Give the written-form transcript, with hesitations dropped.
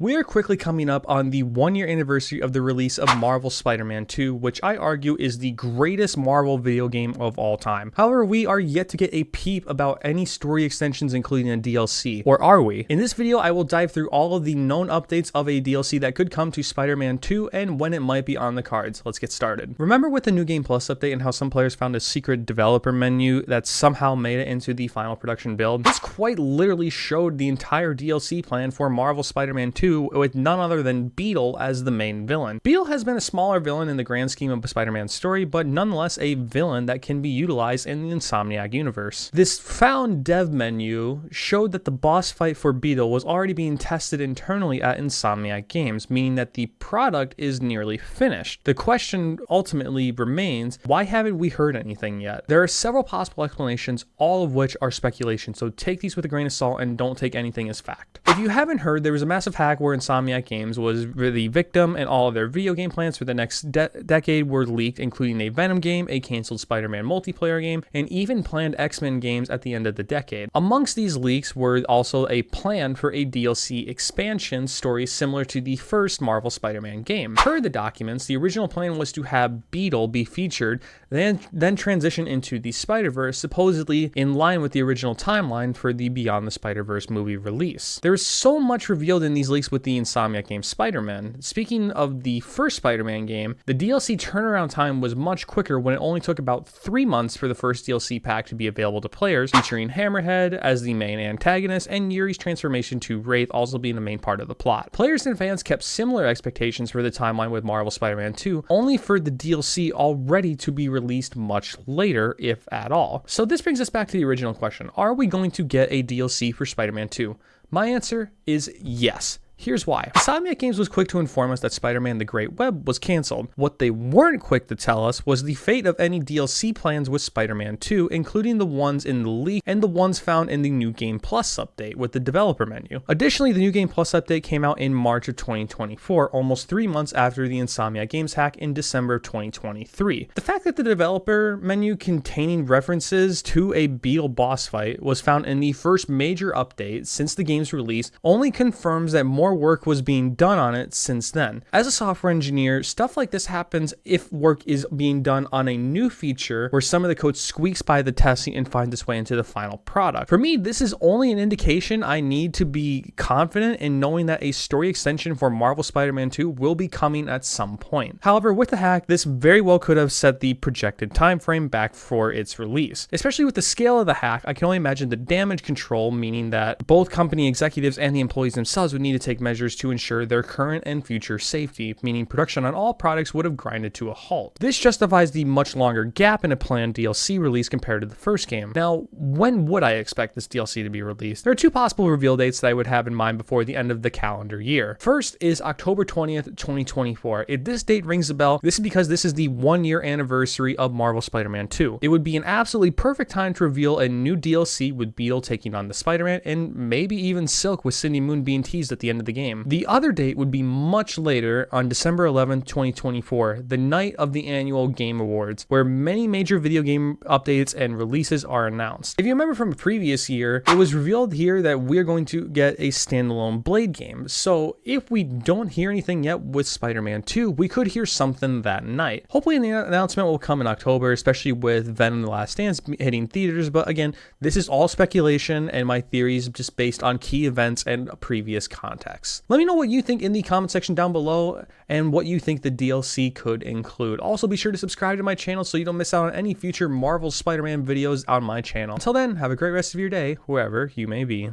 We are quickly coming up on the 1-year anniversary of the release of Marvel's Spider-Man 2, which I argue is the greatest Marvel video game of all time. However, we are yet to get a peep about any story extensions including a DLC, or are we? In this video, I will dive through all of the known updates of a DLC that could come to Spider-Man 2 and when it might be on the cards. Let's get started. Remember with the New Game Plus update and how some players found a secret developer menu that somehow made it into the final production build? This quite literally showed the entire DLC plan for Marvel's Spider-Man 2 with none other than Beetle as the main villain. Beetle has been a smaller villain in the grand scheme of Spider-Man's story, but nonetheless a villain that can be utilized in the Insomniac universe. This found dev menu showed that the boss fight for Beetle was already being tested internally at Insomniac Games, meaning that the product is nearly finished. The question ultimately remains, why haven't we heard anything yet? There are several possible explanations, all of which are speculation, so take these with a grain of salt and don't take anything as fact. If you haven't heard, there was a massive hack where Insomniac Games was the victim and all of their video game plans for the next decade were leaked, including a Venom game, a canceled Spider-Man multiplayer game, and even planned X-Men games at the end of the decade. Amongst these leaks were also a plan for a DLC expansion story similar to the first Marvel Spider-Man game. Per the documents, the original plan was to have Beetle be featured, then transition into the Spider-Verse, supposedly in line with the original timeline for the Beyond the Spider-Verse movie release. There is so much revealed in these leaks with the Insomniac game Spider-Man. Speaking of the first Spider-Man game, the DLC turnaround time was much quicker when it only took about 3 months for the first DLC pack to be available to players, featuring Hammerhead as the main antagonist and Yuri's transformation to Wraith also being the main part of the plot. Players and fans kept similar expectations for the timeline with Marvel Spider-Man 2, only for the DLC already to be released much later, if at all. So this brings us back to the original question. Are we going to get a DLC for Spider-Man 2? My answer is yes. Here's why. Insomniac Games was quick to inform us that Spider-Man The Great Web was canceled. What they weren't quick to tell us was the fate of any DLC plans with Spider-Man 2, including the ones in the leak and the ones found in the New Game Plus update with the developer menu. Additionally, the New Game Plus update came out in March of 2024, almost 3 months after the Insomniac Games hack in December of 2023. The fact that the developer menu containing references to a Beetle boss fight was found in the first major update since the game's release only confirms that more work was being done on it since then. As a software engineer, stuff like this happens if work is being done on a new feature where some of the code squeaks by the testing and finds its way into the final product. For me, this is only an indication I need to be confident in knowing that a story extension for Marvel Spider-Man 2 will be coming at some point. However, with the hack, this very well could have set the projected time frame back for its release. Especially with the scale of the hack, I can only imagine the damage control, meaning that both company executives and the employees themselves would need to take measures to ensure their current and future safety, meaning production on all products would have grinded to a halt. This justifies the much longer gap in a planned DLC release compared to the first game. Now, when would I expect this DLC to be released? There are 2 possible reveal dates that I would have in mind before the end of the calendar year. First is October 20th, 2024. If this date rings a bell, this is because this is the 1-year anniversary of Marvel Spider-Man 2. It would be an absolutely perfect time to reveal a new DLC with Beetle taking on the Spider-Man and maybe even Silk with Cindy Moon being teased at the end of the game. The other date would be much later on December 11th, 2024, the night of the annual Game Awards, where many major video game updates and releases are announced. If you remember from a previous year, it was revealed here that we're going to get a standalone Blade game. So if we don't hear anything yet with Spider-Man 2, we could hear something that night. Hopefully the announcement will come in October, especially with Venom: The Last Dance hitting theaters, but again, this is all speculation and my theories just based on key events and previous context. Let me know what you think in the comment section down below and what you think the DLC could include. Also, be sure to subscribe to my channel so you don't miss out on any future Marvel Spider-Man videos on my channel. Until then, have a great rest of your day, wherever you may be.